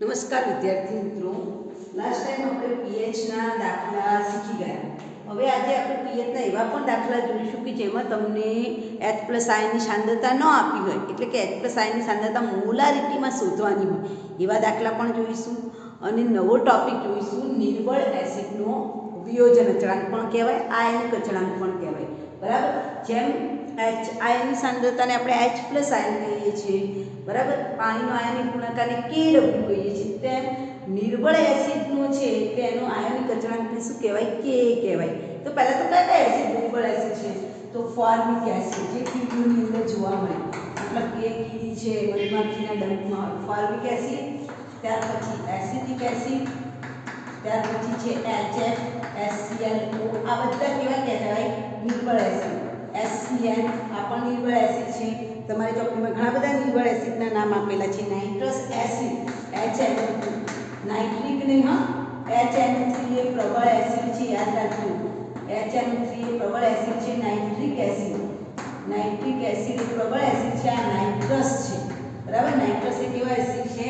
નમસ્કાર વિદ્યાર્થી મિત્રો, લાસ્ટ ટાઈમ આપણે પીએચના દાખલા શીખી ગયા. હવે આજે આપણે પીએચના એવા પણ દાખલા જોઈશું કે જેમાં તમને એચ પ્લસ આયનની સાંદ્રતા ન આપી હોય, એટલે કે એચ પ્લસ આયનની સાંદ્રતા મોલારિટીમાં શોધવાની હોય એવા દાખલા પણ જોઈશું. અને નવો ટોપિક જોઈશું, નિર્બળ એસિડનો વિયોજન અચળાંક પણ કહેવાય, આયનિક અચળાંક પણ કહેવાય. બરાબર, જેમ એચ આયનની સાંદ્રતાને આપણે એચ પ્લસ આયન કહીએ છીએ, બરાબર, પાણીનો આયનિક ગુણાકારને KW કહીએ છીએ, તેમ નિર્બળ એસિડનો છે તેનો આયનિક અચળાંકને શું કહેવાય? Ka કહેવાય. તો પહેલા તો કયા એસિડ નિર્બળ એસિડ છે? તો ફોર્મિક એસિડ, જે કીડીઓની અંદર જોવા મળે, મતલબ કે કીડી છે મધમાખીના ડંખમાં ફોર્મિક એસિડ, ત્યાર પછી એસિટિક એસિડ, ત્યાર પછી છે HF, HClO, આ બધા કેવા કહેવાય? નિર્બળ એસિડ. HCl આ પણ નિર્બળ એસિડ છે. તમારી ચોપડીમાં ઘણા બધા નિર્બળ એસિડના નામ આપેલા છે. નાઇટ્રસ એસિડ HNO2, નાઇટ્રિક નહીં હા, HNO3 એ પ્રબળ એસિડ છે, યાદ રાખજો. HNO3 એ પ્રબળ એસિડ છે. નાઇટ્રિક એસિડ, નાઇટ્રિક એસિડ એ પ્રબળ એસિડ છે. આ નાઇટ્રસ છે, બરાબર. નાઇટ્રસ એ કેવો એસિડ છે?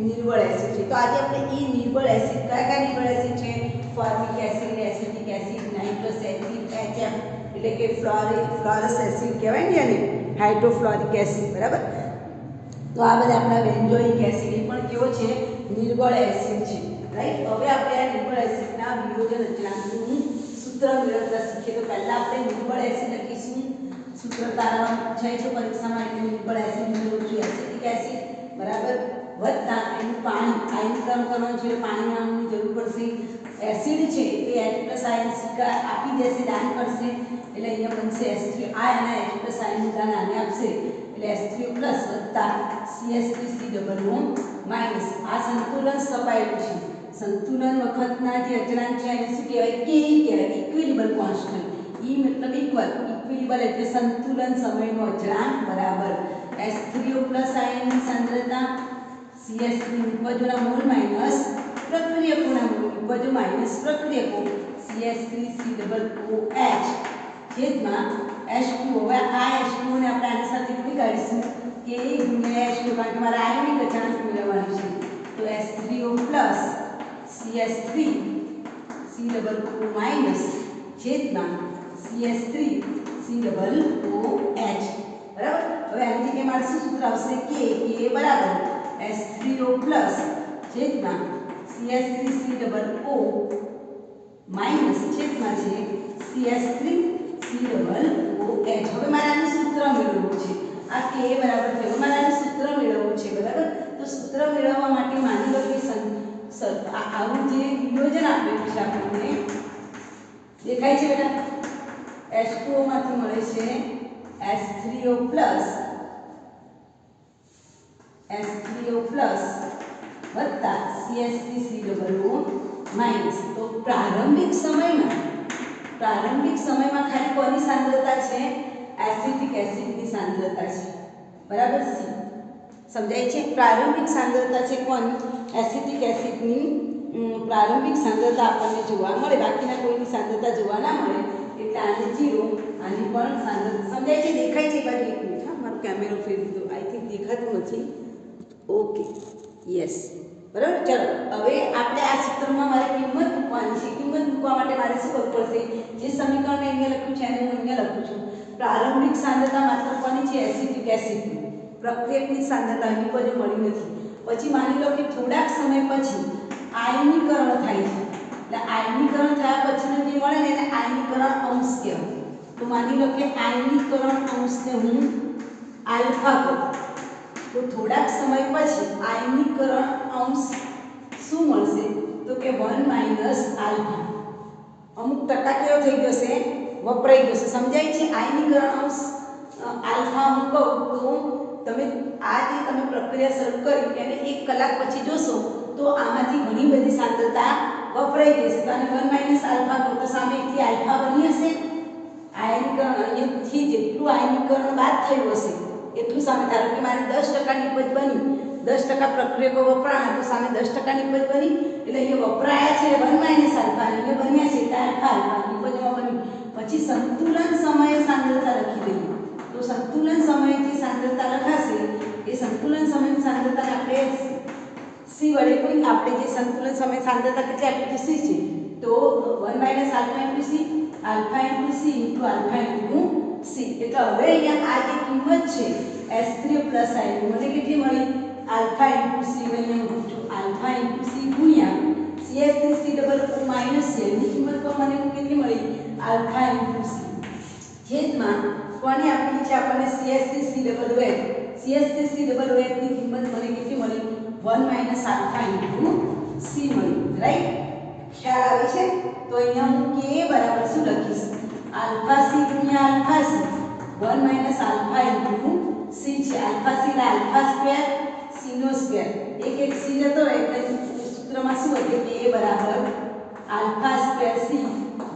નિર્બળ એસિડ છે. તો આજે આપણે એ નિર્બળ એસિડ કયા કયા નિર્બળ એસિડ છે? Formic acid, acetic acid, nitrous acid, HF એટલે કે ફ્લોરસ એસિડ કહેવાય ને એને, હાઇડ્રોફ્લોરિક એસિડ, બરાબર. તો આ બધા આપણા બેન્ઝોઇક એસિડ એ પણ કેવો છે? નિર્બળ એસિડ છે, રાઈટ. હવે આપણે આ નિર્બળ એસિડના વિયોજન અચળાંકનું સૂત્ર મેળવતા શીખીએ. તો પહેલા આપણે નિર્બળ એસિડ લખીશું. સૂત્ર તારવા પૂછાય છે પરીક્ષામાં, એટલે નિર્બળ એસિડ મેળવશું એસિટિક એસિડ, બરાબર, વત્તા એનું પાણી આયનીકરણ કરવાનું છે, પાણી નામની જરૂર પડશે. એસિડ છે તે H+ આયન સ્વીકાર આપી દેશે, દાન કરશે, એટલે અહીંયા બનશે H3. આ એના H+ આયનનું દાન આને આપશે, એટલે H3O+ વત્તા CH3COO માઈનસ. આ સંતુલન સ્થપાયેલું છે. સંતુલન વખતના જે અચળાંક છે એને શું કહેવાય? Ke કહેવાય, ઇક્વિલિબલ કોન્સ્ટન્ટ. E મતલબ ઇક્વલ, ઇક્વિલિબલ એટલે સંતુલન સમયનો અચળાંક બરાબર H3O+ આયનની સાંદ્રતા, CH3 નિપજોના મોલ માઈનસ પ્રક્રિયકોના મોલ, નિપજો માઈનસ પ્રક્રિયકો, CH3COOH છેદમાં H2O. હવે આ H2O ને આપણે આની સાથે ગુણી કાઢીશું, Ke ગુણ્યા H2, કારણ કે મારે આયનિક અચળાંક મેળવવાનું છે. તો H3O+ CH3COO માઈનસ છેદમાં CH3COOH, બરાબર. હવે આની જગ્યાએ મારે શું સૂત્ર આવશે? Ke બરાબર H3O+ છેદમાં CH3COO માઈનસ છેદમાં છે CH3COOH. હવે મારે આનું સૂત્ર મેળવવું છે. આ Ke બરાબર છે. હવે મારે આનું સૂત્ર મેળવવું છે, બરાબર. તો સૂત્ર મેળવવા માટે માની લો કે આવું જે વિયોજન આપેલું છે આપણને દેખાય છે બેટા, H2O માંથી મળે છે H3O+ વત્તા CH3COO માઈનસ. તો પ્રારંભિક સમયમાં ખાલી કોની સાંદ્રતા છે? એસિટિક એસિડની સાંદ્રતા છે, બરાબર. C સમજાય છે? પ્રારંભિક સાંદ્રતા છે કોની? એસિટિક એસિડની પ્રારંભિક સાંદ્રતા આપણને જોવા મળે, બાકીના કોઈની સાંદ્રતા જોવા ના મળે, એટલે આને 0, આની પણ સાંદ્રતા સમજાય છે? દેખાય છે? બાજુ એક મિનિટ હા, મારો કેમેરો ફેરવી દો, આઈ થિંક દેખાતું નથી. ઓકે, યસ, બરાબર. ચલો, હવે આપણે આ સૂત્રમાં મારે કિંમત મૂકવાની છે. કિંમત મૂકવા માટે મારે શું કરવું પડશે? જે સમીકરણ મેં અહીંયા લખ્યું છે એને હું અહીંયા લખું છું. પ્રારંભિક સાંદ્રતા માત્ર કોની છે? એસિટિક એસિડની. પ્રક્રિયકની સાંદ્રતા નિપજો મળી નથી. પછી માની લો કે થોડાક સમય પછી આયનીકરણ થાય છે, એટલે આયનીકરણ થયા પછીનો જે મળે ને એને આયનીકરણ અંશ કહેવાય. તો માની લો કે આયનીકરણ અંશને હું આલ્ફા કહું. તો થોડાક સમય પછી આયનીકરણ અંશ શું મળશે? તો કે 1 માઈનસ આલ્ફા. અમુક ટકા કેવો થઈ જશે? વપરાઈ જશે. સમજાય છે? આયનીકરણ અંશ આલ્ફા હું કહું તો તમે આ જે તમે પ્રક્રિયા શરૂ કરી એને 1 કલાક પછી જોશો તો આમાંથી ઘણી બધી સાંદ્રતા વપરાઈ જશે. તો આને 1 માઈનસ આલ્ફા કહો તો સામે એકથી આલ્ફા બની હશે. આયનીકરણ અહીંયાથી જેટલું આયનીકરણ બાદ થયું હશે એટલું સામે, ધારો કે મારી 10% નિપજ બની, 10% પ્રક્રિયકો વપરાણા, તો સામે 10% નિપજ બની, એટલે અહીંયા વપરાયા છે 1 માઈનસ આલ્ફા, અહીંયા બન્યા છે એટલે આલ્ફા નિપજમાં બન્યું. પછી સંતુલન સમયે સાંદ્રતા લખી દઈએ. તો સંતુલન સમયે જે સાંદ્રતા લખાશે એ સંતુલન સમયની સાંદ્રતાને આપણે સી વડે કોઈ આપણે જે સંતુલન સમય સાંદ્રતા કેટલી આપી છે સી છે તો 1 - alpha into C alpha into C into alpha into C એટલે હવે અહીંયા આ જે કિંમત છે S3 પ્લસ I મને કેટલી મળી આલ્ફા ઇન્ટુ સી અહીંયા મૂકું છું આલ્ફા ઇન્ટુ સી ગુણ્યા CS3C ડબલ માઇનસ C ની કિંમત તો મને કેટલી મળી આલ્ફા ઇન્ટુ સી છેદમાં કોને આપેલી છે આપણને CS3C double wet CS3C double wet ની કિંમત મને કેટલી મળી 1 - આલ્ફા ઇન્ટુ સી મળી રાઈટ ખ્યાલ આવે છે તો અહીંયા હું k બરાબર શું લખીશ આલ્ફા સી ગુણ્યા alpha C 1 - alpha into C છે આલ્ફા સી એટલે આલ્ફા સ્ક્વેર સી નો સ્ક્વેર એક સી જતો રહે એટલે સૂત્રમાં શું વધે k બરાબર આલ્ફા સ્ક્વેર સી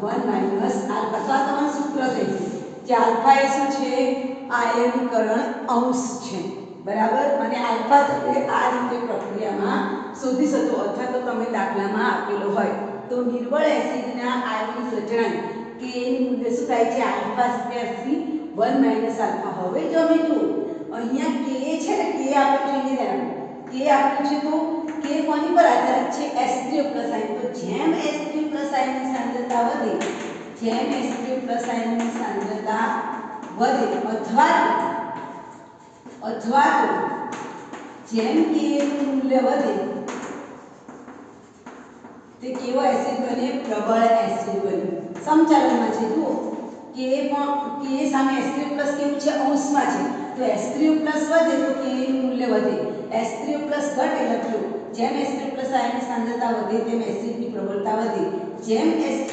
1 - આલ્ફા તો આ તમારું સૂત્ર થઈ ગયું જે આલ્ફા એ શું છે આયનીકરણ અંશ છે બરાબર અને આલ્ફા તમે આ રીતે પ્રક્રિયામાં શોધી શકો અથવા તો તમે દાખલામાં આપેલો હોય તો નિર્બળ એસિડના આયનિક રચના કે એનું મૂલ્ય શું થાય છે આલ્ફા સ્ક્વેર સી 1 - આલ્ફા હવે જો અમે જો અહીંયા કે છે ને કે આપ્યું છે કે આપ્યું છે તો કે કોની પર આધારિત છે S3 I તો જેમ S3 I ની સાંદ્રતા વધે જેમ S3 I ની સાંદ્રતા વધે અથવા તો જેમ કે નું મૂલ્ય વધે તે કેવો એસિડ બને પ્રબળ એસિડ બને સમચાલનમાં છે જુઓ કે સામે S3 કેવું છે અંશમાં છે તો S3 વધે તો કે નું મૂલ્ય વધે S3 ઘટે લખ્યું જેમ S3 I ની સાંદ્રતા વધે તેમ એસિડની પ્રબળતા વધે જેમ S3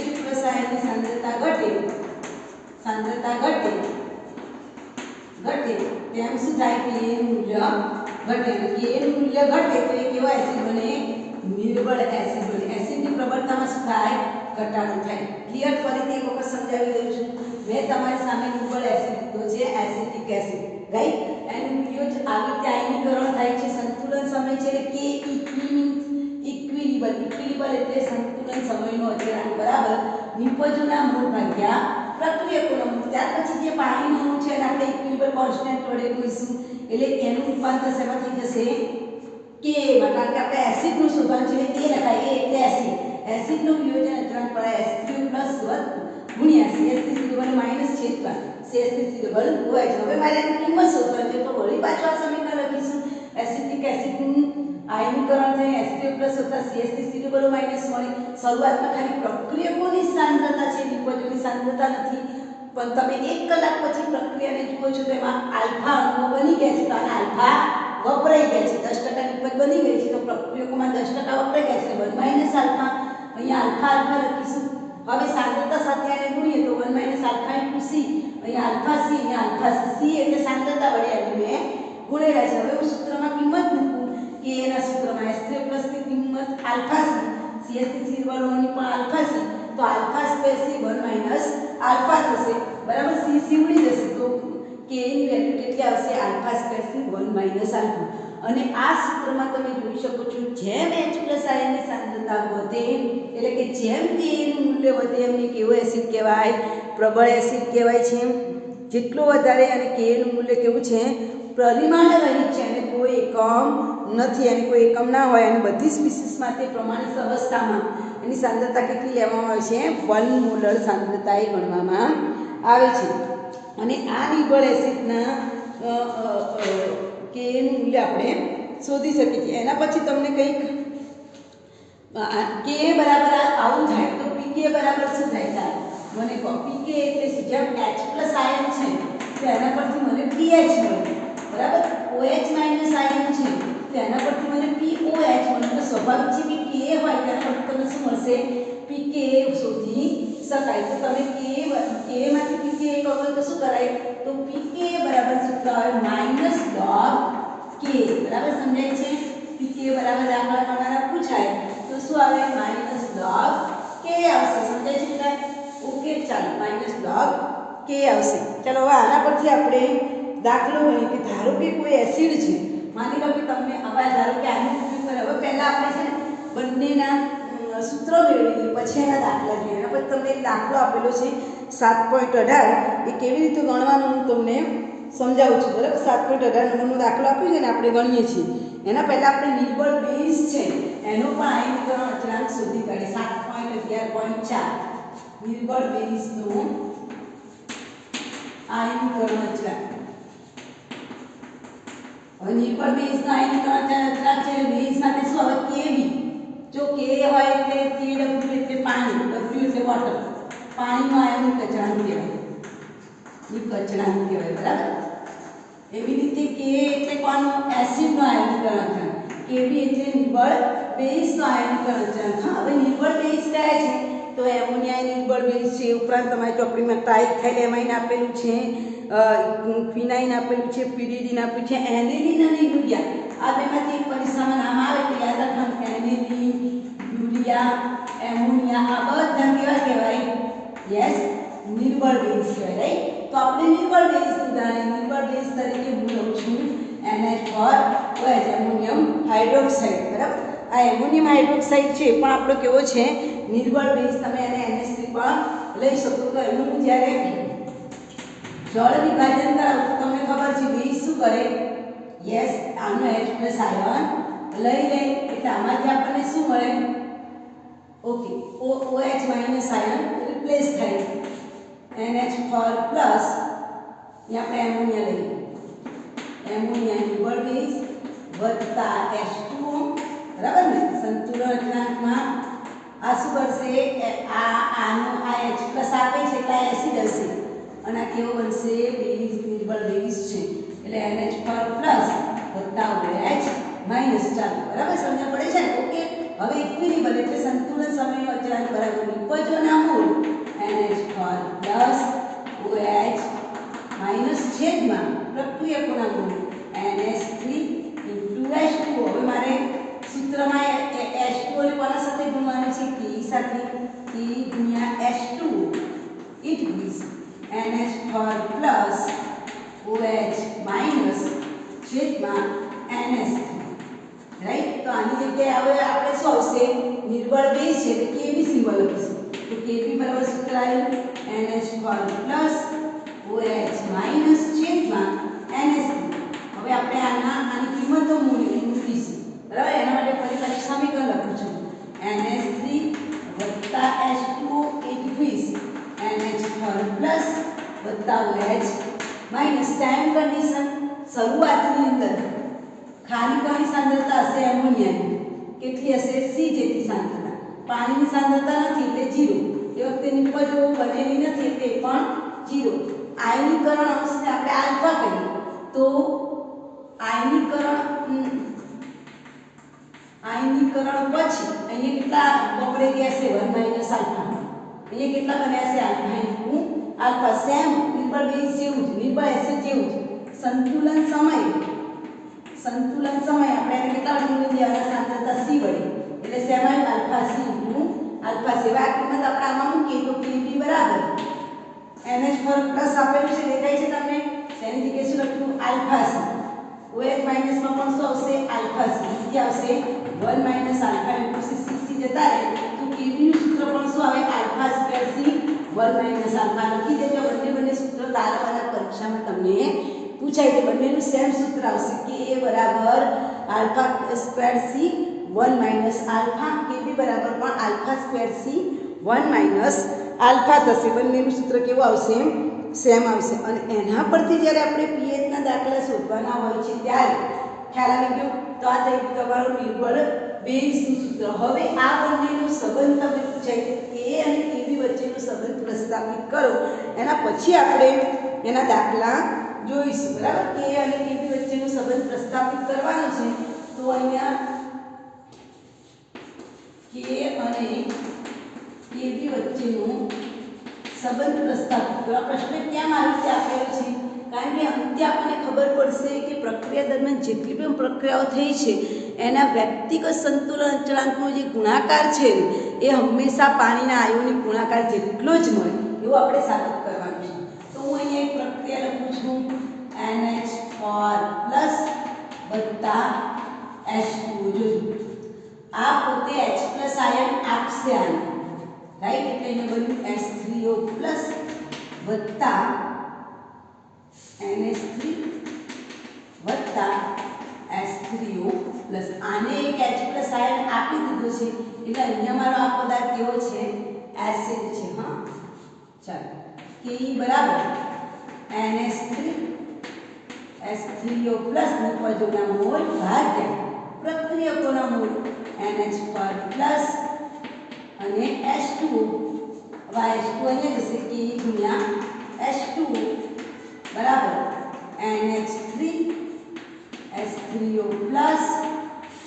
I ની સાંદ્રતા ઘટે તેમ શું થાય કે નું મૂલ્ય ઘટે કે નું મૂલ્ય ઘટે તો એ કેવો એસિડ બને નિર્બળ એસિડ બને એસિડની પ્રબળતામાં શું થાય ઘટાડો થાય ક્લિયર ફરીથી એક વખત સમજાવી દઉં છું મેં તમારી સામે નિર્બળ એસિડ લીધો છે એસિટિક એસિડ રાઈટ એનું વિડિયો આવી રીતે આયનીકરણ થાય છે સંતુલન સમય છે એટલે કે ઇક્વિલિબલ એટલે સંતુલન સમયનો અચળાંક બરાબર નિપજોના મૂળ ભાગ્યા પ્રક્રિયકોનો મૂળ ત્યાર પછી જે પાણીનો અણુ છે એને આપણે ઇક્વિલિબલ કોન્સ્ટન્ટ વડે કહીશું એટલે એનું રૂપાંતર શેમાં થઈ જશે કે માં કારણ કે આપણે એસિડનું શોધવાનું છે એટલે કે લખાય એ એટલે એસિડનું વિયોજન અચળાંક પર S3 ગુણ્યા CS3C ડબલ માઈનસ છેદમાં CS3C ડબલ હોય છે હવે મારે એની કિંમત શોધવાની છે તો વળી પાછું આ સમીકરણ લખીશું એસિટિક એસિડનું આયનીકરણ થઈને S3 CS3C ડબલ માઈનસ મળી શરૂઆતમાં ખાલી પ્રક્રિયકોની સાંદ્રતા છે નિપજોની સાંદ્રતા નથી પણ તમે 1 કલાક પછી પ્રક્રિયાને જુઓ છો તો એમાં આલ્ફા અણુઓ બની ગયા છે તો આના આલ્ફા વપરાઈ ગયા છે 10% નિપજ બની ગઈ છે તો પ્રક્રિયકોમાં 10% વપરાઈ ગયા છે 1 - આલ્ફા અહીંયા આલ્ફા લખીશું હવે સાંદ્રતા સાથે આને ગુણીએ તો 1 - આલ્ફા ઇન્ટુ સી અહીંયા આલ્ફા સી એટલે સાંદ્રતા વડે આની મેં ગુણેલા છે હવે હું સૂત્રમાં કિંમત મૂકું કે એના સૂત્રમાં S3 ની કિંમત આલ્ફા સી CS3C ની પણ આલ્ફા સી તો આલ્ફા સ્ક્વેર સી 1 - આલ્ફા થશે બરાબર સી ઉડી જશે તો કે ની વેલ્યુ કેટલી આવશે આલ્ફા સ્ક્વેર સી 1 - આલ્ફા અને આ સૂત્રમાં તમે જોઈ શકો છો જેમ H I ની સાંદ્રતા વધે એટલે કે જેમ કે નું મૂલ્ય વધે એમને કેવો એસિડ કહેવાય પ્રબળ એસિડ કહેવાય છે જેટલો વધારે અને કે નું મૂલ્ય કેવું છે પરિમાણ રહિત છે અને કોઈ એકમ નથી અને કોઈ એકમ ના હોય અને બધી સ્પીસીસ માટે પ્રમાણિત અવસ્થામાં એની સાંદ્રતા કેટલી લેવામાં આવે છે 1 મોલર સાંદ્રતા એ ગણવામાં આવે છે અને આ નિર્બળ એસિડના કે નું મૂલ્ય આપણે શોધી શકીએ છીએ એના પછી તમને કંઈક કે બરાબર આવું થાય તો પીકે બરાબર શું થાય સાહેબ મને કહો પીકે એટલે શું જેમ H આયન છે તો એના પરથી મને pH મળે બરાબર OH આયન છે તો એના પરથી મને POH મળે તો સ્વાભાવિક છે કે કે હોય તેના પરથી તમને શું મળશે પીકે શોધી શકાય તો તમે કે માંથી પીકે કરો તો શું કરાય તો પીકે બરાબર સૂત્ર આવે -log k બરાબર સમજાય છે પીકે બરાબર દાખલા તમારા પૂછાય તો શું આવે -log k આવશે સમજાય છે બેટા ઓકે ચાલો -log k આવશે ચાલો હવે આના પરથી આપણે દાખલો ગણીએ કે ધારો કે કોઈ એસિડ છે માની લો કે તમને હવે ધારો કે આનો ઉપયોગ કરે હવે પહેલા આપણે છે ને બંનેના સૂત્ર મેળવીએ પછી એના દાખલા જોઈએ એના પછી તમને એક દાખલો આપેલો છે 7.18 એ કેવી રીતે ગણવાનું હું તમને સમજાવું છું બરાબર 7.18 નંબરનો દાખલો આપ્યો છે ને આપણે ગણીએ છીએ એના પહેલા આપણે નિર્બળ બેઝ છે એનો પણ આયનીકરણ અચળાંક શોધી કાઢીએ. 7.11.4 નિર્બળ બેઝનો આયનીકરણ અચળાંક. હવે નિર્બળ બેઝનો આયનીકરણ અચળાંક છે બેઝ માટે શું આવે Kb. જો K હોય એટલે Kw એટલે પાણી, W એટલે વોટર. પાણીનો આયનિક અચળાંક કહેવાય, નિક અચળાંક કહેવાય, બરાબર. એવી રીતે K એટલે કોનો એસિડનો આયનીકરણ અચળાંક, Kb એટલે નિર્બળ બેઝનો આયનીકરણ અચળાંક. હા, હવે નિર્બળ બેઝ કયા છે તો એમોનિયા નિર્બળ બેઝ છે, ઉપરાંત તમારી ચોપડીમાં ટ્રાઇથાઇલેમાઇન આપેલું છે, ફિનાઇન આપેલું છે, પિરિડીન આપેલું છે, એનિલીન અને યુરિયા. આ બેમાંથી એક પરીક્ષામાં નામ આવે તો યાદ રાખવાનું એનિલીન, યુરિયા, એમોનિયા આ બધા કેવા કહેવાય? યસ, નિર્બળ બેઝ કહેવાય, રાઈટ. તો આપણે નિર્બળ બેઝ ઉદાહરણ નિર્બળ બેઝ તરીકે હું લઉં છું NH4 એમોનિયમ હાઇડ્રોક્સાઇડ, બરાબર. આ એમોનિયમ હાઇડ્રોક્સાઇડ છે પણ આપણો કેવો છે? નિર્બળ બેઝ. તમે એને NH3 પણ લઈ શકો. તો એનું જ્યારે જળ વિભાજન કરાવું તો તમને ખબર છે બેઝ શું કરે? યસ, આનો H+ આયન લઈ લે એટલે આમાંથી આપણને શું મળે? ઓકે, OH- આયન રિપ્લેસ થાય NH4 પ્લસ આપણે એમોનિયા લઈએ, એમોનિયા નિર્બળ બેઝ વત્તા H2O, બરાબર ને. સંતુલન અચળાંકમાં આ શું કરશે? આનો આ H+ આપે છે એટલે આ એસિડ હશે અને આ કેવો બનશે? બેઝ, નિર્બળ બેઝ છે એટલે NH4 પ્લસ વત્તા OH માઇનસ. ચાલો, બરાબર, સમજ પડે છે ને? ઓકે. હવે ઇક્વિલિબ્રિયમ એટલે સંતુલન સમયનો અચળાંક બરાબર નિપજોના મૂળ NH4 પ્લસ OH માઇનસ છેદમાં પ્રક્રિયકોના મૂળ NH3 * H2O. હવે મારે સૂત્રમાં H2O ને કોના સાથે ગુણવાનું છે? Ke સાથે. Ke * H2O it is NH4 plus OH minus છેદમાં NH3, રાઈટ. તો આની જગ્યાએ હવે આપણે શું આવશે? નિર્બળ બેઝ છે એટલે Kb સિમ્બોલ લખીશું. તો Kb બરાબર સૂત્ર આવ્યું NH4 પ્લસ OH માઇનસ છેદમાં NH3. હવે આપણે આની કિંમતો મૂકીશું, બરાબર. એના માટે ફરી પાછું સમીકરણ લખું છું NH3 વત્તા H2O it is NH4 plus વત્તા OH માઇનસ. ટાઈમ કન્ડિશન શરૂઆતની અંદર ખાલી સાંદ્રતા હશે એમોનિયાની, કેટલી હશે? C જેટલી સાંદ્રતા. પાણીની સાંદ્રતા નથી એટલે 0. એ વખતે નિપજો બનેલી નથી એટલે પણ 0. આયનીકરણ અંશને આપણે આલ્ફા કહીએ તો આયનીકરણ પછી અહીંયા કેટલા બગડે ગયા છે? 1 - આલ્ફા. અહીંયા કેટલા બન્યા છે? Alpha into alpha. સેમ નિર્બળ બેઝ જેવું જ, નિર્બળ એસિડ જેવું જ. સંતુલન સમય આપણે એને કેટલા વડે ગુણી દેવાના? સાંદ્રતા C વડે એટલે સેમાં alpha C into alpha C. આ કિંમત આપણે આમાં મૂકીએ તો Kb બરાબર NH4 પ્લસ આપેલું છે, દેખાય છે તમને? તેની જગ્યાએ શું લખ્યું? Alpha C. OH માઇનસમાં પણ શું આવશે? Alpha C. નીચે આવશે 1 - આલ્ફા ઇન્ટુ C. C જતા રહે તો Kb નું સૂત્ર પણ શું આવે? Alpha square C 1 - alpha. લખી દેજો. બંને સૂત્ર તારવાના પરીક્ષામાં તમને પૂછાય છે. બંનેનું સેમ સૂત્ર આવશે કે A બરાબર alpha square C 1 - alpha. Kb બરાબર પણ આલ્ફા સ્ક્વેર C 1 - આલ્ફા થશે. બંનેનું સૂત્ર કેવું આવશે? સેમ આવશે. અને એના પરથી જ્યારે આપણે pH ના દાખલા શોધવાના હોય છે ત્યારે ખ્યાલ આવી ગયો? તો આ થઈ ગયું તમારું નિર્બળ બેઝનું સૂત્ર. હવે આ બંનેનો સંબંધ તમને પૂછાય છે કે A અને Kb વચ્ચેનો સંબંધ પ્રસ્થાપિત કરો. એના પછી આપણે એના દાખલા જોઈશું, બરાબર. K અને Kb વચ્ચેનો સંબંધ પ્રસ્થાપિત કરવાનો છે તો અહીંયા K અને Kb વચ્ચેનો સંબંધ પ્રસ્થાપિત કરો. પ્રશ્ન કેમ આવી રીતે આપેલો છે? કારણ કે અંતે આપણને ખબર પડશે કે પ્રક્રિયા દરમિયાન જેટલી પણ પ્રક્રિયાઓ થઈ છે એના વ્યક્તિગત સંતુલન અચળાંકનો જે ગુણાકાર છે એ હંમેશા પાણીના આયોનિક ગુણાકાર જેટલો જ મળે એવું આપણે સાબિત કરવાનું છે. તો હું અહીંયા એક પ્રક્રિયા લખું છું NH4 પ્લસ વત્તા H2O. જોજો આ પોતે H+ આયન આપશે આને, રાઈટ. એટલે અહીંયા બન્યું H3O પ્લસ વત્તા NH3 વત્તા H3 H3O પ્લસ આને એક H પ્લસ આયન આપી દીધો છે એટલે અહીંયા મારો આ પદાર્થ કેવો છે એસિડ છે હા ચાલો કે બરાબર NH3 H3O પ્લસ નિપજોના મોલ ભાગ્યા પ્રક્રિયકોના મોલ NH4 પ્લસ અને H2O હવે H2 અહીંયા જશે કે ગુણ્યા H2O બરાબર NH3 H3O પ્લસ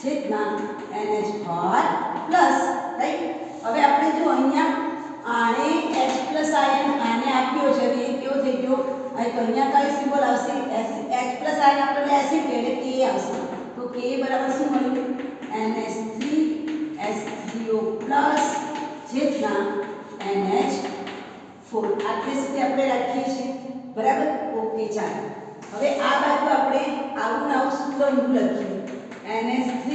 છેદમાં NH4 પ્લસ રાઈટ હવે આપણે જો અહીંયા આને H પ્લસ આયન આને આપ્યો છે એ કેવો થઈ ગયો અહીં તો અહીંયા કઈ સિમ્બોલ આવશે H પ્લસ આયન આપણે એસિડ એટલે K આવશે તો K બરાબર શું મળ્યું NH3 H3O પ્લસ છેદમાં NH4 આટલે સુધી આપણે રાખીએ છીએ બરાબર ઓકે ચાલો હવે આ બાજુ આપણે આવું સૂત્ર લખીએ NH3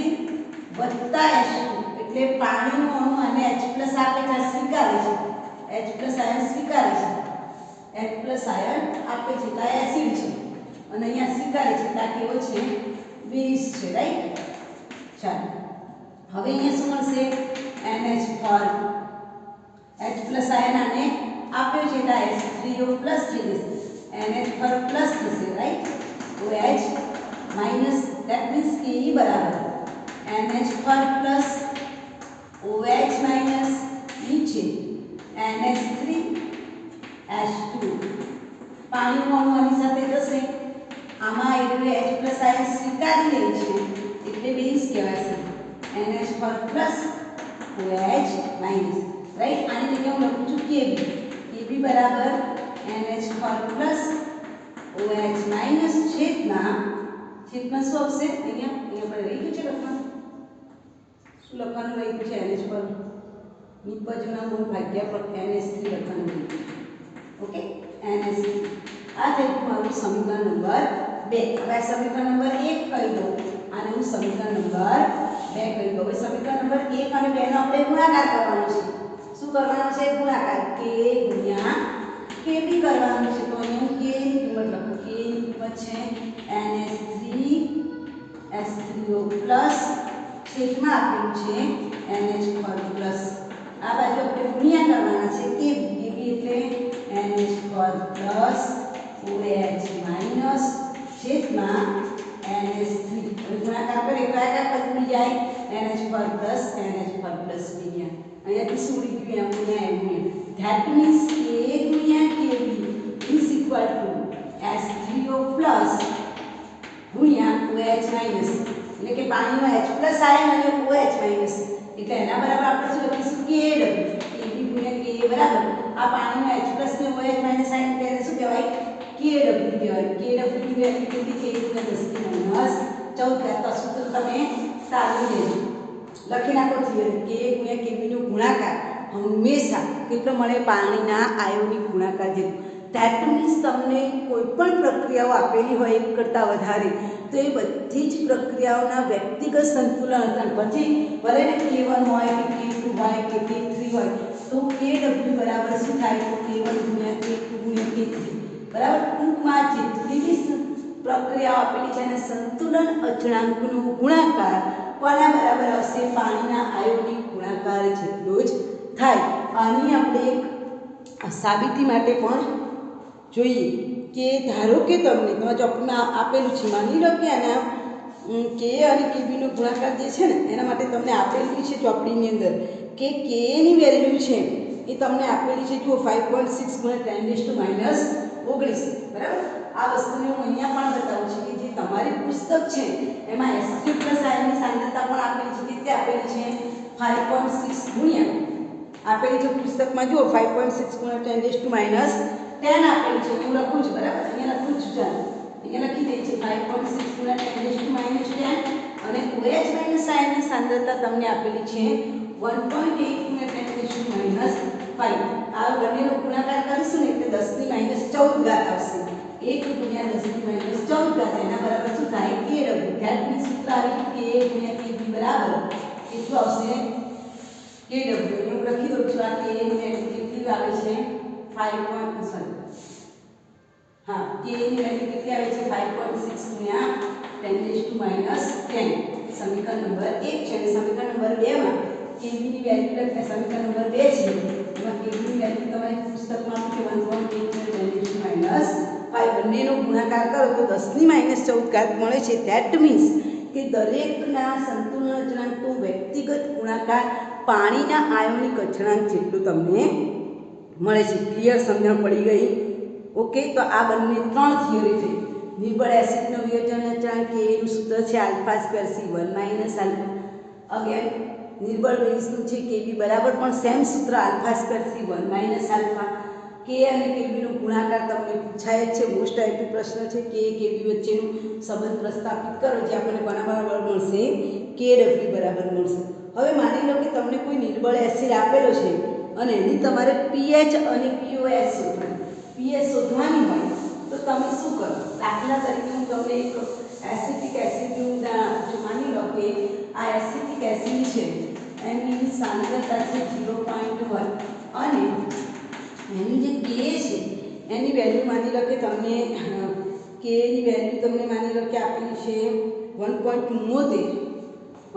વત્તા H2 એટલે પાણીનો અણુ અને H પ્લસ આપે છે સ્વીકારે છે H પ્લસ આયન સ્વીકારે છે H પ્લસ આયન આપે છે તો એસિડ છે અને અહીંયા સ્વીકારે છે તો કેવો છે 20 છે રાઈટ ચાલો હવે અહીંયા શું મળશે NH4 H પ્લસ આયન આને આપ્યો છે તો H3O પ્લસ થઈ જશે NH4 પ્લસ થશે રાઈટ તો H minus that means Ke બરાબર NH4 પ્લસ OH માઈનસ નીચે NH3 H2 પાણીનો અણુ આની સાથે જશે આમાં એટલે H પ્લસ આયન સ્વીકારી લે છે એટલે બેઝ કહેવાશે NH4 plus OH minus right આની જગ્યાએ હું લખું છું Kb બરાબર NH4 પ્લસ OH માઈનસ છેદમાં શું આવશે અહીંયા આપણે રહી ગયું છે લખવાનું શું લખવાનું રહી ગયું છે NH4 નિપજોના મોલ ભાગ્યા NH3 લખવાનું રહી ગયું ઓકે NH3 આ થઈ ગયું મારું સમીકરણ નંબર 2 હવે સમીકરણ નંબર 1 કહી દો આને હું સમીકરણ નંબર 2 કહી દો હવે સમીકરણ નંબર 1 અને 2 નો આપણે ગુણાકાર કરવાનો છે શું કરવાનો છે ગુણાકાર K ગુણ્યા Kb કરવાનું છે તો અહીંયા K ની કિંમત લખો K ની કિંમત છે NH3 H3O પ્લસ છેદમાં આપેલું છે NH4 પ્લસ આ બાજુ આપણે ગુણ્યા કરવાના છે Kb એટલે NH4 પ્લસ OH માઈનસ છેદમાં NH3 હવે ગુણાકાર કરીએ તો આ પદ ઉડી જાય NH4 પ્લસ NH4 પ્લસ ગુણ્યા અહીંયાથી શું ઉડી ગયું ગુણ્યા ગુણ્યા that means K ગુણ્યા Kb is equal to H3O plus ગુણ્યા OH માઈનસ એટલે કે પાણીનો H પ્લસ આયન અને OH માઈનસ એટલે એના બરાબર આપણે શું લખીશું Kw Kb ગુણ્યા Ka બરાબર આ પાણીનો H પ્લસ ને OH માઈનસ આયન એટલે શું કહેવાય Kw કહેવાય Kw ની વેલ્યુ કેટલી છે 1 * 10⁻14 તો સૂત્ર તમે તાળી લેજો લખી નાખો થિયરી K ગુણ્યા Kb નો ગુણાકાર હંમેશા કેટલો મળે પાણીના આયોનિક ગુણાકાર જેટલો that means તમને કોઈ પણ પ્રક્રિયાઓ આપેલી હોય એક કરતાં વધારે તો એ બધી જ પ્રક્રિયાઓના વ્યક્તિગત સંતુલન હતા પછી ભલે ને K1 હોય કે K2 હોય કે K3 હોય તો Kw બરાબર શું થાય તો K1 ગુણ્યા K2 ગુણ્યા K3 બરાબર ટૂંકમાં જેટલી બી પ્રક્રિયાઓ આપેલી છે એને સંતુલન અચળાંકનો ગુણાકાર કોના બરાબર આવશે પાણીના આયોનિક ગુણાકાર જેટલો જ થાય આની આપણે એક સાબિતી માટે પણ જોઈએ કે ધારો કે તમને તમારા ચોપડીમાં આપેલું છે માની લો કે આના K અને Kb નો ગુણાકાર જે છે ને એના માટે તમને આપેલું છે ચોપડીની અંદર કે K ની વેલ્યુ છે એ તમને આપેલી છે જુઓ 5.6 × 10⁻19 બરાબર આ વસ્તુને હું અહીંયા પણ બતાવું છું કે જે તમારી પુસ્તક છે એમાં H3 પ્લસ આયનની સાંદ્રતા પણ આપેલી છે કેટલી આપેલી છે 5.6 ગુણ્યા આપેલી છે પુસ્તકમાં જુઓ 5.6 × 10⁻10 આપેલી છે હું લખું છું બરાબર અહીંયા લખું છું ચાલો અહીંયા લખી દઈએ છે 5.6 × 10⁻10 અને OH માઈનસ આયનની સાંદ્રતા તમને આપેલી છે 1.8 × 10⁻5 આ બંનેનો ગુણાકાર કરીશું ને એટલે 10⁻14 આવશે 1 × 10⁻14 એના બરાબર શું થાય Kw that means સૂત્ર આવી K × Kb બરાબર કેટલું આવશે Kw હું લખી દઉં છું આ K ની વેલ્યુ કેટલી આવે છે 5. હા K ની વેલ્યુ કેટલી આવે છે 5.6 × 10⁻10 સમીકરણ નંબર 1 છે. અને સમીકરણ નંબર 2 માં kb ની વેલ્યુ લખે. સમીકરણ નંબર 2 છે એમાં kb ની વેલ્યુ તમારી પુસ્તકમાં કે 1.8 10⁻5 બંનેનો ગુણાકાર કરો તો 10⁻14 મળે છે. ધેટ મીન્સ કે દરેકના સંતુલન અચળાંકનો વ્યક્તિગત ગુણાકાર પાણીના આયોનિક અચળાંક જેટલું તમને મળે છે. ક્લિયર? સમજણ પડી ગઈ? ઓકે. તો આ બંને 3 થિયરી થઈ. નિર્બળ એસિડનો વિયોજન અચળાંક કે એનું સૂત્ર છે α²C1 - આલ્ફા. અગેન નિર્બળ બેઝનું છે kb બરાબર પણ સેમ સૂત્ર α²C1 - આલ્ફા. કે અને કેબી નો ગુણાકાર તમને પૂછાય જ છે. મોસ્ટ આઈપી પ્રશ્ન છે. કે કેબી વચ્ચેનો સંબંધ પ્રસ્થાપિત કરો જે આપણને કોના બરાબર મળશે? કેડબલ્યુ બરાબર મળશે. હવે માની લો કે તમને કોઈ નિર્બળ એસિડ આપેલો છે અને એની તમારે પીએચ અને પીઓએસ શોધવાની હોય તો તમે શું કરો? દાખલા તરીકે હું તમને એક એસિટિક એસિડનું ઉદાહરણ આપું છું. માની લો કે આ એસિટિક એસિડ છે એની સાંદ્રતા છે 0.1 અને એની જે કે છે એની વેલ્યુ માની લો કે તમને કે ની વેલ્યુ તમને માની લો કે આપેલી છે 1.74 × 10⁻5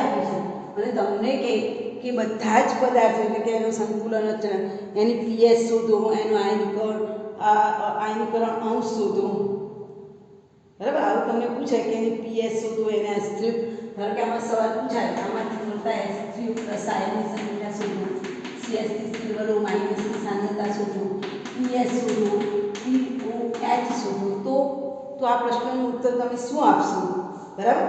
આપી છે. અને તમને કે બધા જ પદાર્થો એટલે કે એનું સંતુલન અચળાંક, એની પીએચ શોધો, એનો આયનીકરણ અંશ શોધો. બરાબર? આવું તમને પૂછાય કે એની પીએચ શોધો, એના સ્ટ્રીપ. ધારો કે આમાં સવાલ પૂછાય આમાંથી મળતા H3 પ્લસ આયનની સંખ્યા શોધો, CH3 સિલ્વર O માઇનસની સાંદ્રતા શોધો, પીએચ શોધો, POH શોધો. તો આ પ્રશ્નનો ઉત્તર તમે શું આપશો? બરાબર?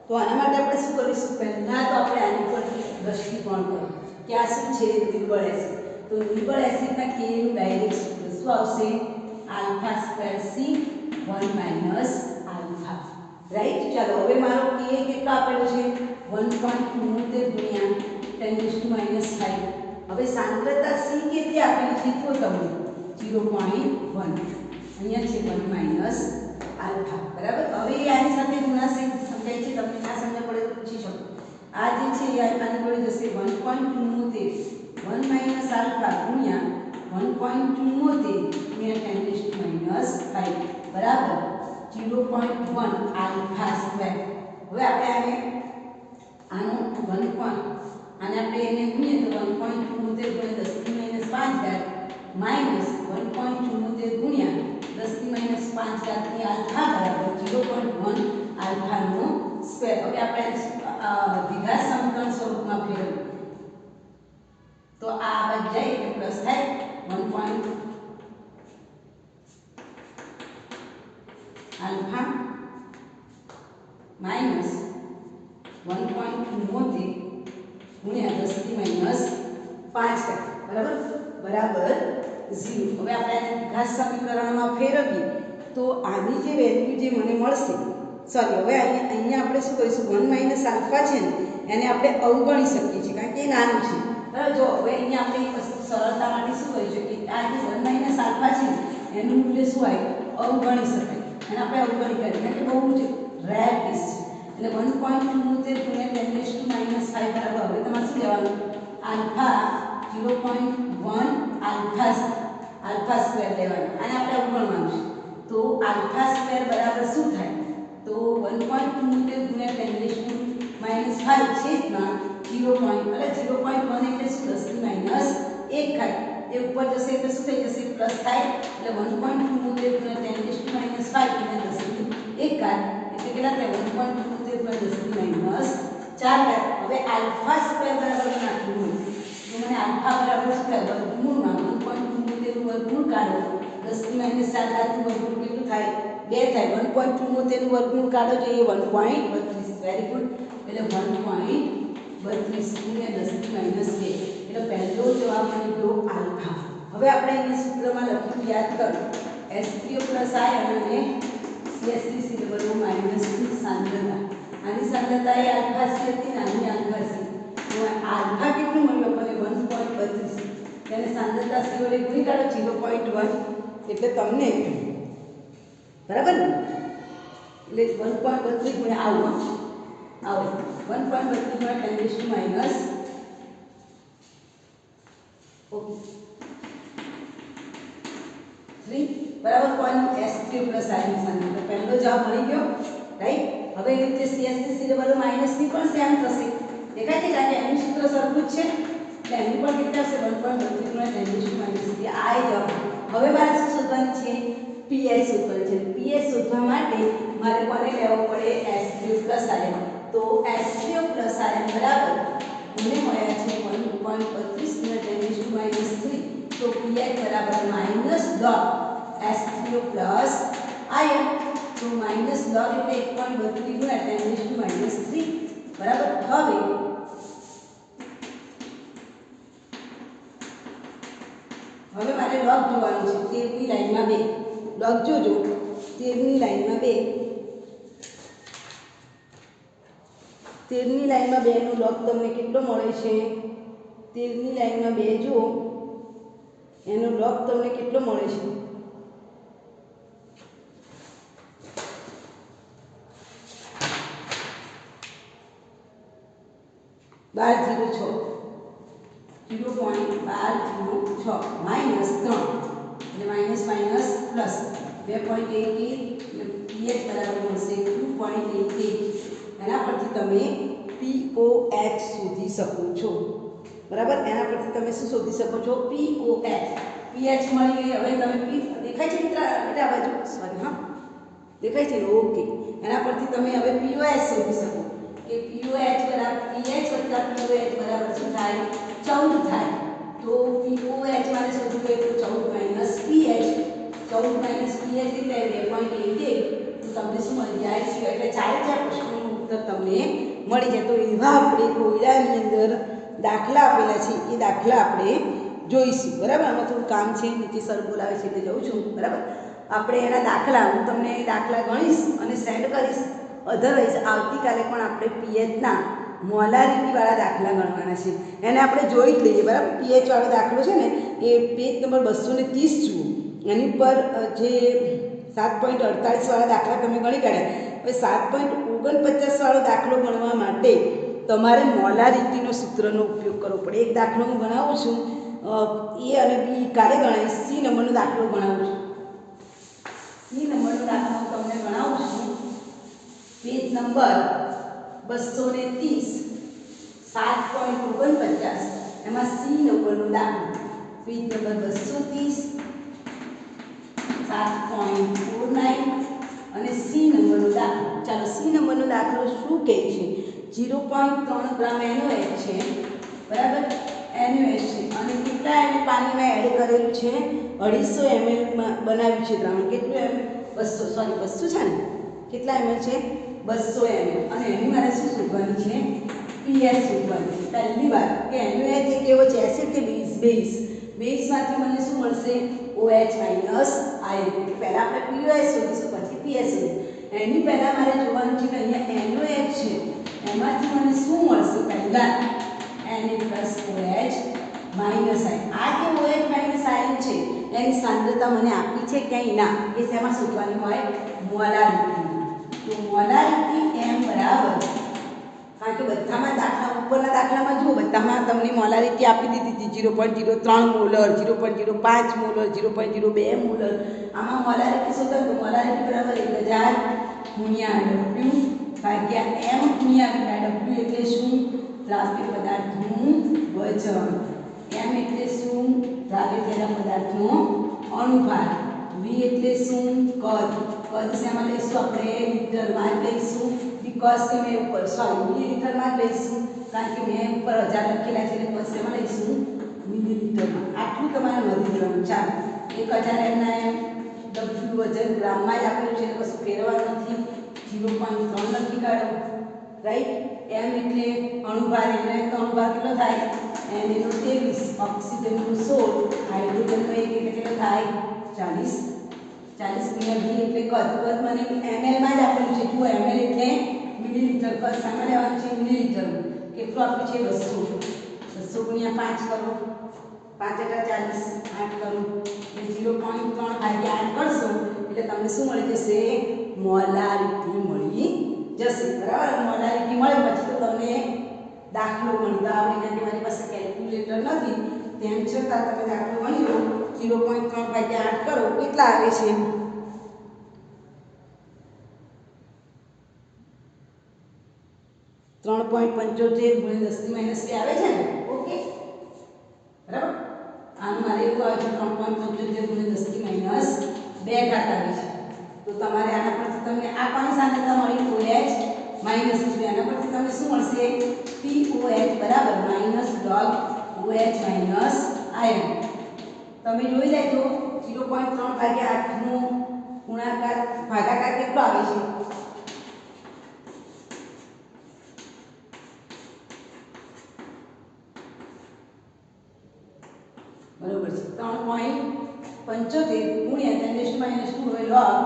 તો આના માટે આપણે શું કરીશું? પહેલા તો આપણે આની પર દ્રષ્ટિકોણ કરો કે આ શું છે? નિર્બળ એસિડ. તો નિર્બળ એસિડના કે નું ડાયરેક્ટ સૂત્ર શું આવશે? α²C1 - alpha. રાઈટ? ચાલો હવે મારો કે કેટલો આપેલો છે? 1.74 × 10⁻5. હવે સાંદ્રતા સી કેટલી આપેલી છે તો તમને 0.1. અહીંયા છે 1 - આલ્ફા. બરાબર? હવે આની સાથે ગુણાશે. સમજાય છે તમને? ના સમજ પડે તો પૂછી શકો. આ જે છે એ આની જોડે જશે 1.74 1 - આલ્ફા ગુણ્યા 1.74 × 10⁻5 બરાબર 0.1 આલ્ફા સ્ક્વેર. હવે આપણે આનો 1. આને આપણે એને ગુણીએ તો 1.74 × 10⁻5 માઈનસ 1.74 ગુણ્યા 10⁻5 ની આલ્ફા બરાબર 0.1 આલ્ફાનો સ્ક્વેર. હવે આપણે દ્વિઘાત સમીકરણ સ્વરૂપમાં ફેરવીએ તો આ બાદ જાય એટલે પ્લસ થાય 1. આલ્ફા માઈનસ 1.74 ગુણ્યા 10⁻5 બરાબર બરાબર 0. હવે આપણે આને દ્વિઘાત સમીકરણમાં ફેરવીએ તો આની જે વેલ્યુ જે મને મળશે, સોરી, હવે અહીંયા આપણે શું કરીશું? 1 - આલ્ફા છે ને એને આપણે અવગણી શકીએ છીએ કારણ કે એ નાનું છે. બરાબર? જો હવે અહીંયા આપણે એક વસ્તુ સરળતા માટે શું કરી શકીએ? આ જે 1 - આલ્ફા છે એનું મૂલ્ય શું હોય? અવગણી શકાય. અને આપણે અવગણી કરીએ કારણ કે બહુ જ રેર કેસ છે. એટલે 1.74 × 10⁻5 બરાબર. હવે તમારે શું લેવાનું? આલ્ફા 0.1 આલ્ફા સ્ક્વેર લેવાનું. આને આપણે અવગણવાનું છે. તો આલ્ફા સ્ક્વેર બરાબર શું થાય? તો 1.74 × 10⁻5 છેદમાં 0.1 એટલે શું? 10⁻1 થાય. એ ઉપર જશે એટલે શું થઈ જશે? પ્લસ થાય. એટલે 1.74 × 10⁻5 × 10⁻1 એટલે કેટલા થાય? 1.74 × 10⁻4. હવે આલ્ફા સ્ક્વેર બરાબર નાખવું હોય તો મને આલ્ફા બરાબર શું થાય? વર્ગમૂળમાં 1.74 નું વર્ગમૂળ કાઢો. 10⁻4 નું વર્ગમૂળ કેટલું થાય? 2 થાય. 1.74 નું વર્ગમૂળ કાઢો જો એ 1.32. Very good. એટલે 1.32 × 10⁻2. એટલે પહેલો જવાબ મળી ગયો આલ્ફા. હવે આપણે એને સૂત્રમાં લખ્યું, યાદ કરો. H3O આયન અને CH3 સિલ્વર O માઈનસની સાંદ્રતા. આની સાંદ્રતા એ આલ્ફા સી હતી ને આની આલ્ફા સી. તો આલ્ફા કેટલું મળ્યું આપણને? 1.32. તેને સાંદ્રતા સી વડે ગુણી કાઢો 0.1 એટલે તમને બરાબર ને? એટલે 1.32 ગુણ્યા આવો 1.32 × 10⁻, ઓકે 3 બરાબર કોણ S3 પ્લસ આયન સાંદ્રતા તો પહેલો જવાબ મળી ગયો રાઈટ હવે એ રીતે CH3 બરાબર માઈનસ ની પણ સેમ થશે દેખાય છે કારણ કે એનું સૂત્ર સરખું જ છે એટલે એનું પણ કેટલા આવશે 1.32 ગુણ્યા 10 - આ જવાબ હવે મારે શું શોધવાનું છે pH શોધવાનું છે pH શોધવા માટે મારે કોને લેવો પડે S3 પ્લસ આયન તો S3 પ્લસ આયન બરાબર મને મળ્યા છે 1.32 ગુણ્યા 10 - 3 तो pH बराबर -10 S3 प्लस आयन तो -10 એટલે 1.32 ગુણ્યા 10 - 3 બરાબર હવે મારે log જોવાનું છે 13 ની લાઈનમાં 2 log જોજો 13 ની લાઈનમાં 2 13 ની લાઈનમાં 2 નો log તમને કેટલો મળે છે 13 ની લાઈનમાં 2 જો એનો log તમને કેટલો મળે છે 1206 0.1206 માઈનસ 3 એટલે માઈનસ માઈનસ પ્લસ 2.88 pH બરાબર મળશે 2.88 એના પરથી તમે pOH શોધી શકો છો બરાબર એના પરથી તમે શું શોધી શકો છો pOH pH મળી ગઈ હવે તમે p દેખાય છે મિત્ર બેટા બાજુ સોરી હા દેખાય છે ઓકે એના પરથી તમે હવે pOH શોધી શકો કે pOH બરાબર pH વત્તા pOH બરાબર શું થાય 14 થાય તો pOH મારે શોધવું હોય તો 14 - pH 14 - pH એટલે 2.88 તો તમને શું મળી જાય છે એટલે ચારે ચાર પ્રશ્નોનું ઉત્તર તમને મળી જાય તો એવા આપણે કોયડાની અંદર દાખલા આપેલા છે એ દાખલા આપણે જોઈશું બરાબર આમાં થોડું કામ છે નીચે સર બોલાવે છે એટલે જઉં છું બરાબર આપણે એના દાખલા હું તમને દાખલા ગણીશ અને સેન્ડ કરીશ અધરવાઇઝ આવતીકાલે પણ આપણે પીએચના મોલારિટીવાળા દાખલા ગણવાના છે એને આપણે જોઈ જ લઈએ બરાબર પીએચ વાળો દાખલો છે ને એ પેજ નંબર 230 જુઓ એની પર જે 7.48 વાળા દાખલા તમે ગણી કાઢ્યા હવે 7.49 વાળો દાખલો ગણવા માટે તમારે મોલારિટીનો સૂત્રનો ઉપયોગ કરવો પડે એક દાખલો હું ગણાવું છું એ અને બી કાલે ગણાવીશ સી નંબરનો દાખલો ગણાવું છું સી નંબરનો દાખલો હું તમને ગણાવું છું પેજ નંબર 230 7.49 એમાં સી નંબરનો દાખલો પેજ નંબર 230 7.49 અને સી નંબરનો દાખલો ચાલો સી નંબરનો દાખલો શું કહે છે 0.3 ગ્રામ NaOH છે બરાબર NaOH છે અને કેટલા ml પાણીમાં એડ કરેલું છે 250 ml માં બનાવ્યું છે દ્રાવણ કેટલું ml 200 સોરી 200 છે ને કેટલા ml છે 200 ml અને એની મારે શું શોધવાની છે pH શોધવાની છે પહેલી વાત કે NaOH એ કેવો છે એસિડ કે બેઝ બેઝમાંથી મને શું મળશે OH માઈનસ આયન પહેલા આપણે pOH શોધીશું પછી pH શોધીશું એની પહેલા મારે જોવાનું છે કે અહીંયા NaOH છે એમાંથી મને શું મળશે પહેલા Na+OH માઈનસ આયન આ જે OH માઈનસ આયન છે એની સાંદ્રતા મને આપી છે ક્યાંય ના એ શેમાં શોધવાની હોય મોલારિટી તો મોલારિટી m બરાબર કારણ કે બધામાં દાખલા ઉપરના દાખલામાં જુઓ બધામાં તમને મોલારિટી આપી દીધી હતી 0.03 મોલર 0.05 મોલર 0.02 મોલર આમાં મોલારિટી શોધો તો મોલારિટી બરાબર 1000 ગુણ્યા W ભાગ્યા m ગુણ્યા W એટલે શું દ્રાવ્ય પદાર્થનું વજન m એટલે શું દ્રાવ્ય તેના પદાર્થનો અણુભાર v એટલે શું કદ શેમાં લઈશું આપણે મીટરમાં લઈશું બીકોઝ કે મેં ઉપર સોરી મિલીલીટરમાં જ લઈશું કારણ કે મેં ઉપર 1000 લખેલા છે એટલે કદ શેમાં લઈશું મિલીલીટરમાં આટલું તમારે નોંધી દેવાનું ચાલો 1000 m ના w વજન ગ્રામમાં જ આપેલું છે એટલે કશું ફેરવવાનું નથી 0.3 લખી કાઢો રાઈટ m એટલે અણુભાર એટલે અણુભાર કેટલો થાય n એનો 23 ઓક્સિજનનો 16 હાઇડ્રોજનનો 1 એટલે કેટલો થાય 40 ગુણ્યા v એટલે કદ મને ml માં જ આપેલું છે જુઓ ml એટલે મિલીલીટર કદ સામે લેવાનું છે મિલીલીટર કેટલું આપ્યું છે 200 ગુણ્યા 5 કરો 5 * 40 8 કરો એટલે 0.3 ભાગ્યા 8 કરશો એટલે તમને શું મળી જશે મોલારિટી મળી જશે બરાબર મોલારિટી મળે પછી તો તમને દાખલો ગણતા આવડે કારણ કે મારી પાસે કેલ્ક્યુલેટર નથી તેમ છતાં તમે દાખલો ગણી લો 0.3 ભાગ્યા 8 કરો કેટલા આવે છે? 3.75 ગુણ્યા 10 ની -2 આવે છે ને? ઓકે, બરાબર. આનું મારે એવું આવે છે 3.75 ગુણ્યા 10 ની -2 ઘાત આવે છે. તો તમારે આના પરથી તમને આ કોની સાંદ્રતા મળી? OH minus -2. આના પરથી તમને શું મળશે? POH બરાબર minus log OH minus ion. તમે જોઈ લેજો 0.3 ભાગ્યા 8 નો ગુણાકાર ભાગાકાર કેટલો આવે છે? બરોબર છે 3.75 ગુણ્યા 10 -2 હોય log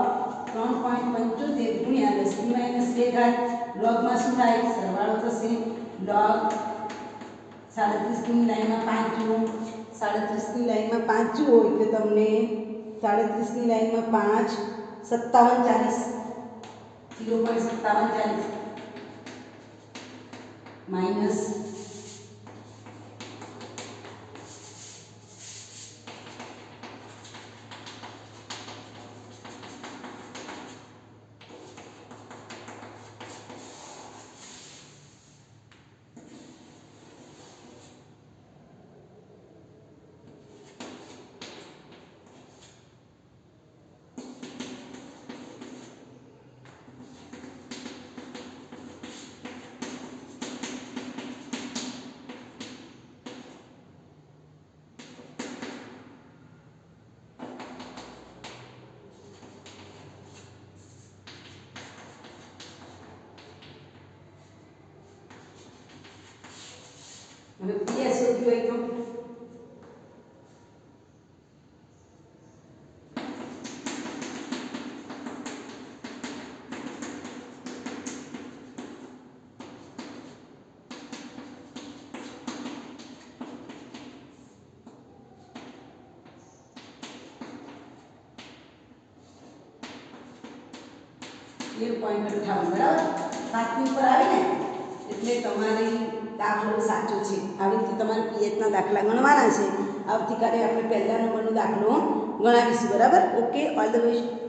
3.75 ગુણ્યા 10 ની -2 ઘાત. લોગમાં શું થાય? સરવાળો થશે. log 37 ની લાઈનમાં 5 જુઓ, 37 ની લાઈનમાં 5 જુઓ એટલે તમને 37 ની લાઈનમાં 5 57 40 0.5740 માઈનસ હવે PS શોધ્યું હોય તો 13.58 બરાબર. 7 ની ઉપર આવી ને એટલે તમારી દાખલો સાચો છે. આવી રીતે તમારે PH ના દાખલા ગણવાના છે. આવતીકાલે આપણે પહેલા નંબરનો દાખલો ગણાવીશું. બરાબર. Okay, all the best.